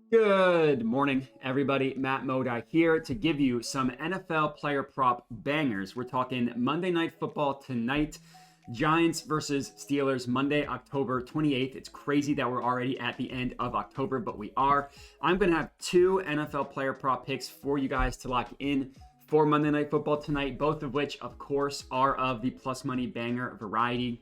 Good morning, everybody. Matt Modoc here to give you some NFL player prop bangers. We're talking Monday Night Football tonight. Giants versus Steelers, Monday, October 28th. It's crazy that we're already at the end of October, but we are. I'm going to have two NFL player prop picks for you guys to lock in for Monday Night Football tonight, both of which, of course, are of the plus money banger variety.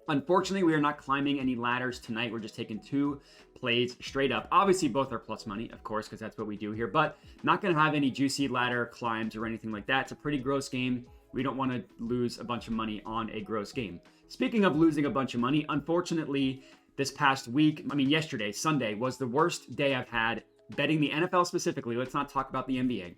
Unfortunately, we are not climbing any ladders tonight. We're just taking two plays straight up. Obviously, both are plus money, of course, because that's what we do here, but not going to have any juicy ladder climbs or anything like that. It's a pretty gross game. We don't want to lose a bunch of money on a gross game. Speaking of losing a bunch of money, unfortunately, this past week, yesterday, Sunday, was the worst day I've had betting the NFL specifically. Let's not talk about the NBA.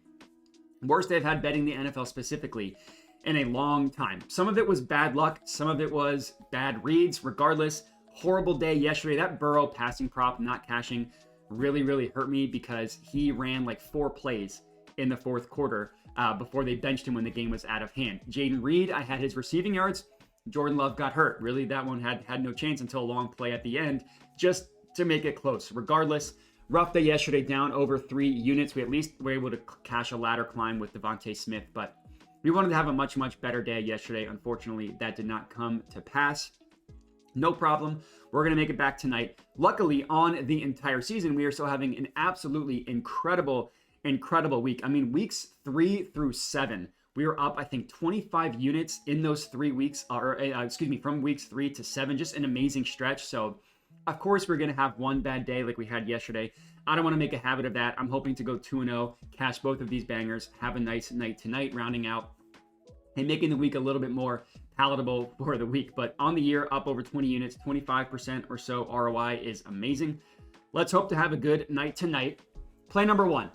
Worst day I've had betting the NFL specifically in a long time. Some of it was bad luck. Some of it was bad reads. Regardless, horrible day yesterday. That Burrow passing prop not cashing really hurt me because he ran like 4 plays in the fourth quarter before they benched him when the game was out of hand. Jaden Reed, I had his receiving yards. Jordan Love got hurt. Really, that one had no chance until a long play at the end just to make it close. Regardless, rough day yesterday, down over 3 units. We at least were able to cash a ladder climb with Devontae Smith, but we wanted to have a much better day yesterday. Unfortunately, that did not come to pass. No problem. We're going to make it back tonight. Luckily, on the entire season, we are still having an absolutely incredible week. Weeks 3 through 7, we were up, I think, 25 units in those 3 weeks, from weeks 3 to 7. Just an amazing stretch. So, of course, we're going to have one bad day like we had yesterday. I don't want to make a habit of that. I'm hoping to go 2-0, cash both of these bangers, have a nice night tonight, rounding out and making the week a little bit more palatable for the week. But on the year, up over 20 units, 25% or so ROI is amazing. Let's hope to have a good night tonight. Play number 1.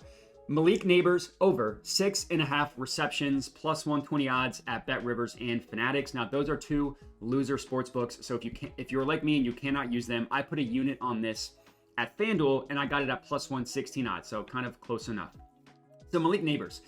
Malik Nabers over 6.5 receptions, plus 120 odds at Bet Rivers and Fanatics. Now, those are 2 loser sports books. So if you're like me and you cannot use them, I put a unit on this at FanDuel and I got it at plus 116 odds. So kind of close enough. So Malik Nabers,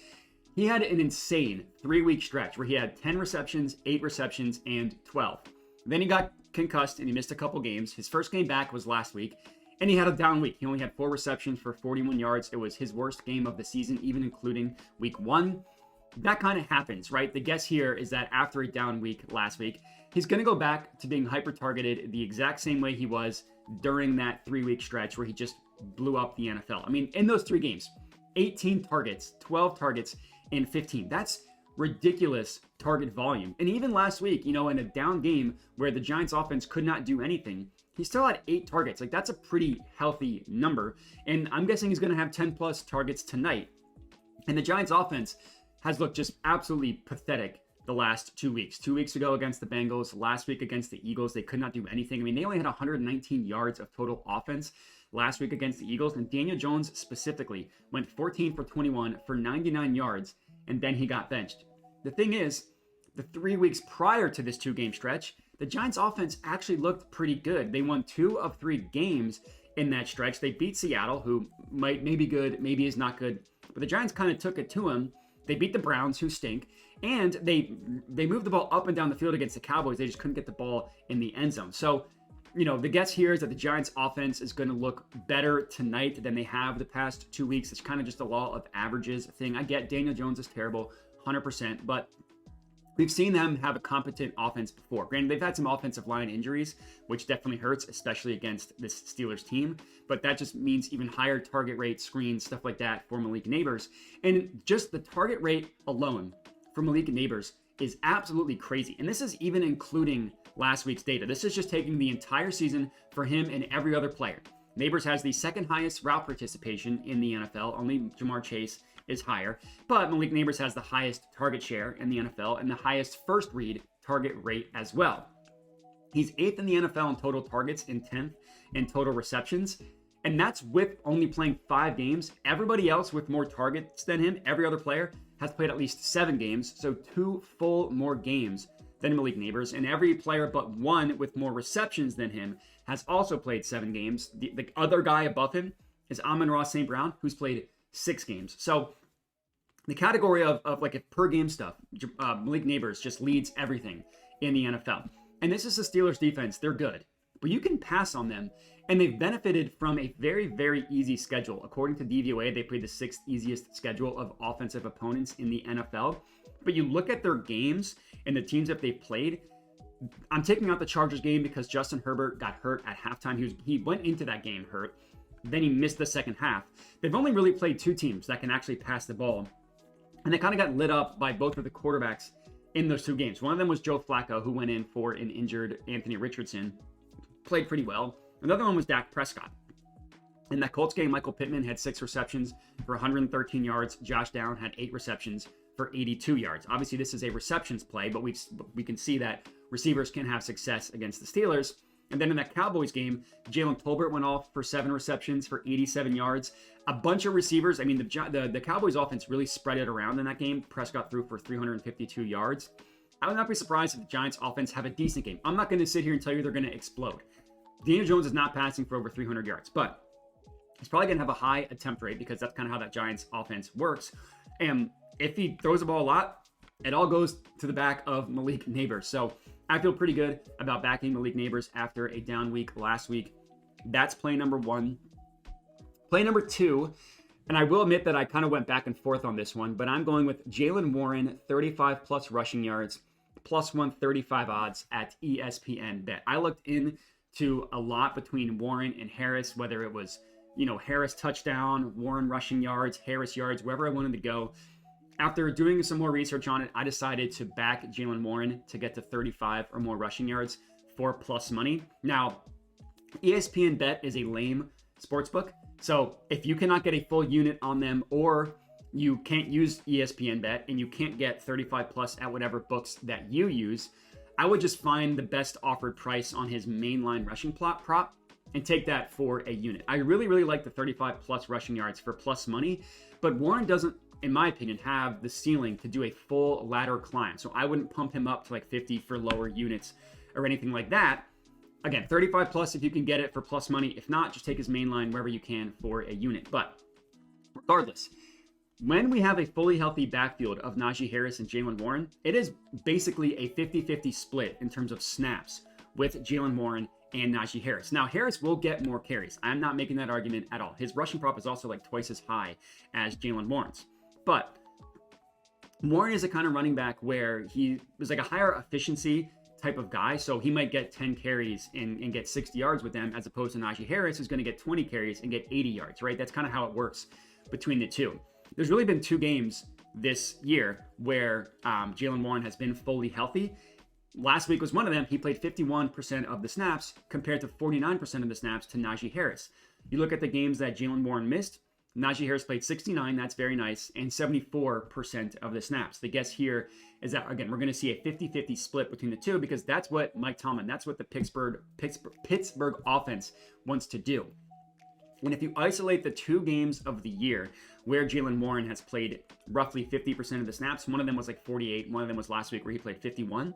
he had an insane 3-week stretch where he had 10 receptions, 8 receptions, and 12. Then he got concussed and he missed a couple games. His first game back was last week, and he had a down week. He only had 4 receptions for 41 yards. It was his worst game of the season, even including week 1. That kind of happens, right? The guess here is that after a down week last week, he's going to go back to being hyper-targeted the exact same way he was during that 3-week stretch where he just blew up the NFL. In those 3 games, 18 targets, 12 targets, and 15. That's ridiculous target volume. And even last week, in a down game where the Giants offense could not do anything, he still had 8 targets. Like, that's a pretty healthy number. And I'm guessing he's going to have 10 plus targets tonight. And the Giants offense has looked just absolutely pathetic the last 2 weeks. 2 weeks ago against the Bengals, last week against the Eagles, they could not do anything. They only had 119 yards of total offense last week against the Eagles. And Daniel Jones specifically went 14 for 21 for 99 yards, and then he got benched. The thing is, the 3 weeks prior to this 2-game stretch, the Giants offense actually looked pretty good. They won 2 of 3 games in that stretch. They beat Seattle, who may be good, maybe is not good, but the Giants kind of took it to him. They beat the Browns, who stink, and they moved the ball up and down the field against the Cowboys. They just couldn't get the ball in the end zone. So, the guess here is that the Giants offense is going to look better tonight than they have the past 2 weeks. It's kind of just a law of averages thing. I get Daniel Jones is terrible, 100%, but we've seen them have a competent offense before. Granted, they've had some offensive line injuries, which definitely hurts, especially against this Steelers team. But that just means even higher target rate, screens, stuff like that for Malik Nabers. And just the target rate alone for Malik Nabers is absolutely crazy. And this is even including last week's data. This is just taking the entire season for him and every other player. Nabers has the second highest route participation in the NFL. Only Jamar Chase is higher, but Malik Nabers has the highest target share in the NFL and the highest first read target rate as well. He's 8th in the NFL in total targets and 10th in total receptions, and that's with only playing 5 games. Everybody else with more targets than him, every other player, has played at least 7 games, so 2 full more games than Malik Nabers, and every player but one with more receptions than him has also played 7 games. The other guy above him is Amon-Ra St. Brown, who's played 6 games. So the category of like a per game stuff, Malik Nabers just leads everything in the NFL. And this is the Steelers defense. They're good, but you can pass on them And they've benefited from a very, very easy schedule. According to DVOA, they played the 6th easiest schedule of offensive opponents in the NFL. But you look at their games and the teams that they've played. I'm taking out the Chargers game because Justin Herbert got hurt at halftime. He went into that game hurt. Then he missed the second half. They've only really played 2 teams that can actually pass the ball. And they kind of got lit up by both of the quarterbacks in those 2 games. One of them was Joe Flacco, who went in for an injured Anthony Richardson. Played pretty well. Another one was Dak Prescott. In that Colts game, Michael Pittman had 6 receptions for 113 yards. Josh Downs had 8 receptions for 82 yards. Obviously, this is a receptions play, but we can see that receivers can have success against the Steelers. And then in that Cowboys game, Jalen Tolbert went off for 7 receptions for 87 yards. A bunch of receivers. I mean, the Cowboys offense really spread it around in that game. Prescott threw for 352 yards. I would not be surprised if the Giants offense have a decent game. I'm not going to sit here and tell you they're going to explode. Daniel Jones is not passing for over 300 yards, but he's probably going to have a high attempt rate because that's kind of how that Giants offense works. And if he throws the ball a lot, it all goes to the back of Malik Nabers. So I feel pretty good about backing Malik Nabers after a down week last week. That's play number 1. Play number 2, and I will admit that I kind of went back and forth on this one, but I'm going with Jaylen Warren, 35 plus rushing yards, plus 135 odds at ESPN Bet. I looked into a lot between Warren and Harris, whether it was, Harris touchdown, Warren rushing yards, Harris yards, wherever I wanted to go. After doing some more research on it, I decided to back Jaylen Warren to get to 35 or more rushing yards for plus money. Now, ESPN Bet is a lame sportsbook. So if you cannot get a full unit on them, or you can't use ESPN Bet and you can't get 35 plus at whatever books that you use, I would just find the best offered price on his mainline rushing prop and take that for a unit. I really, really like the 35 plus rushing yards for plus money, but Warren doesn't, in my opinion, have the ceiling to do a full ladder climb. So I wouldn't pump him up to like 50 for lower units or anything like that. Again, 35 plus if you can get it for plus money. If not, just take his main line wherever you can for a unit. But regardless, when we have a fully healthy backfield of Najee Harris and Jaylen Warren, it is basically a 50-50 split in terms of snaps with Jaylen Warren and Najee Harris. Now, Harris will get more carries. I'm not making that argument at all. His rushing prop is also like twice as high as Jaylen Warren's. But Warren is a kind of running back where he was like a higher efficiency type of guy. So he might get 10 carries and get 60 yards with them, as opposed to Najee Harris, who's going to get 20 carries and get 80 yards, right? That's kind of how it works between the two. There's really been 2 games this year where Jaylen Warren has been fully healthy. Last week was one of them. He played 51% of the snaps compared to 49% of the snaps to Najee Harris. You look at the games that Jaylen Warren missed, Najee Harris played 69, that's very nice, and 74% of the snaps. The guess here is that, again, we're going to see a 50-50 split between the two because that's what Mike Tomlin, that's what the Pittsburgh offense wants to do. And if you isolate the 2 games of the year where Jaylen Warren has played roughly 50% of the snaps, one of them was like 48, one of them was last week where he played 51.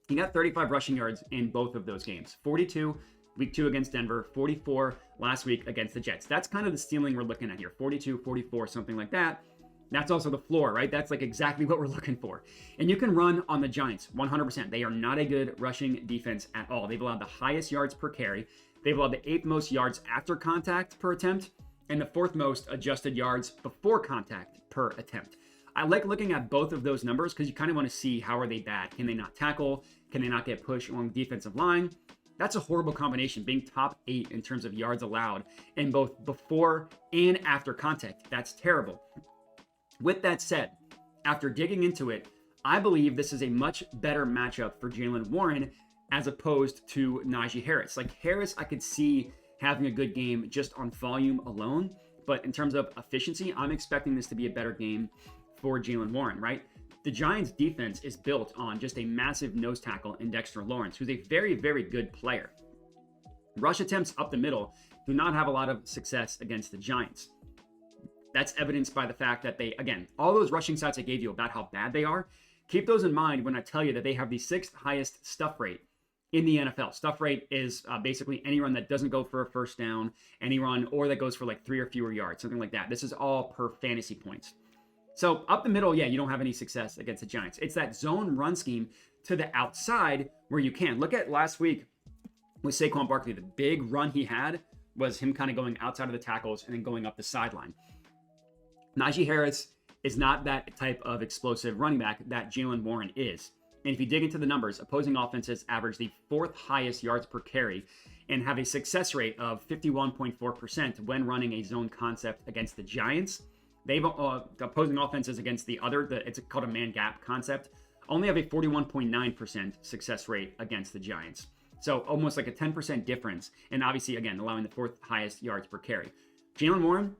He got 35 rushing yards in both of those games. 42 week 2 against Denver, 44 last week against the Jets. That's kind of the ceiling we're looking at here. 42, 44, something like that. That's also the floor, right? That's like exactly what we're looking for. And you can run on the Giants 100%. They are not a good rushing defense at all. They've allowed the highest yards per carry. They've allowed the 8th most yards after contact per attempt and the 4th most adjusted yards before contact per attempt. I like looking at both of those numbers because you kind of want to see how are they bad. Can they not tackle? Can they not get pushed along the defensive line? That's a horrible combination, being top 8 in terms of yards allowed in both before and after contact. That's terrible. With that said, after digging into it, I believe this is a much better matchup for Jaylen Warren as opposed to Najee Harris. Like Harris, I could see having a good game just on volume alone, but in terms of efficiency, I'm expecting this to be a better game for Jaylen Warren, right? The Giants defense is built on just a massive nose tackle in Dexter Lawrence, who's a very, very good player. Rush attempts up the middle do not have a lot of success against the Giants. That's evidenced by the fact that they, again, all those rushing stats I gave you about how bad they are, keep those in mind when I tell you that they have the 6th highest stuff rate in the NFL. Stuff rate is basically any run that doesn't go for a first down, any run, or that goes for like 3 or fewer yards, something like that. This is all per fantasy points. So up the middle, yeah, you don't have any success against the Giants. It's that zone run scheme to the outside where you can. Look at last week with Saquon Barkley. The big run he had was him kind of going outside of the tackles and then going up the sideline. Najee Harris is not that type of explosive running back that Jaylen Warren is. And if you dig into the numbers, opposing offenses average the 4th highest yards per carry and have a success rate of 51.4% when running a zone concept against the Giants. They've opposing offenses against it's called a man gap concept, only have a 41.9% success rate against the Giants. So almost like a 10% difference. And obviously, again, allowing the 4th highest yards per carry. Jaylen Warren,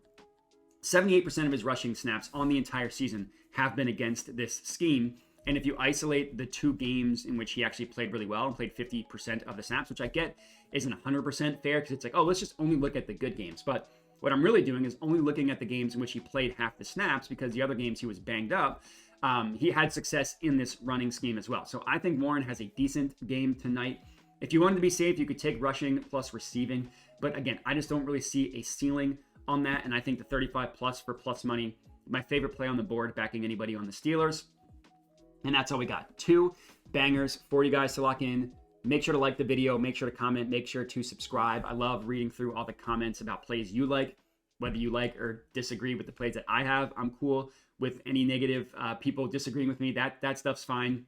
78% of his rushing snaps on the entire season have been against this scheme. And if you isolate the 2 games in which he actually played really well and played 50% of the snaps, which I get isn't 100% fair because it's like, oh, let's just only look at the good games. But what I'm really doing is only looking at the games in which he played half the snaps, because the other games he was banged up. He had success in this running scheme as well. So I think Warren has a decent game tonight. If you wanted to be safe, you could take rushing plus receiving. But again, I just don't really see a ceiling on that. And I think the 35 plus for plus money, my favorite play on the board, backing anybody on the Steelers. And that's all we got. 2 bangers for you guys to lock in. Make sure to like the video. Make sure to comment. Make sure to subscribe. I love reading through all the comments about plays you like. Whether you like or disagree with the plays that I have, I'm cool with any negative people disagreeing with me. That stuff's fine.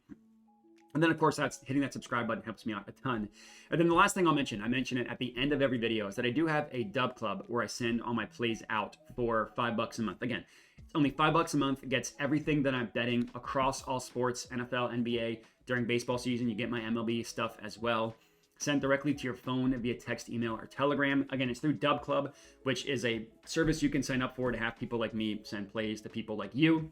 And then, of course, that's hitting that subscribe button helps me out a ton. And then the last thing I mention it at the end of every video, is that I do have a dub club where I send all my plays out for $5 a month. Again, it's only $5 a month. It gets everything that I'm betting across all sports, NFL, NBA. During baseball season, you get my MLB stuff as well. Sent directly to your phone via text, email, or Telegram. Again, it's through Dub Club, which is a service you can sign up for to have people like me send plays to people like you.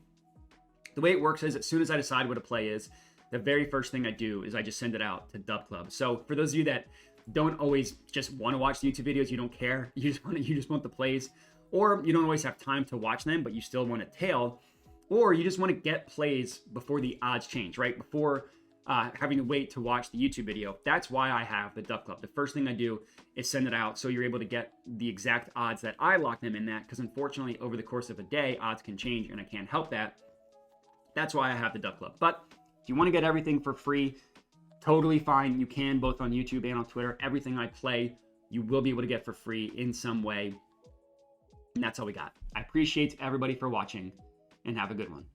The way it works is, as soon as I decide what a play is, the very first thing I do is I just send it out to Dub Club. So for those of you that don't always just want to watch the YouTube videos, you don't care, you just want the plays, or you don't always have time to watch them, but you still want a tail, or you just want to get plays before the odds change, right? Before having to wait to watch the YouTube video. That's why I have the Dub Club. The first thing I do is send it out so you're able to get the exact odds that I lock them in at, because unfortunately over the course of a day, odds can change and I can't help that. That's why I have the Dub Club. But if you want to get everything for free, totally fine. You can, both on YouTube and on Twitter. Everything I play, you will be able to get for free in some way. And that's all we got. I appreciate everybody for watching, and have a good one.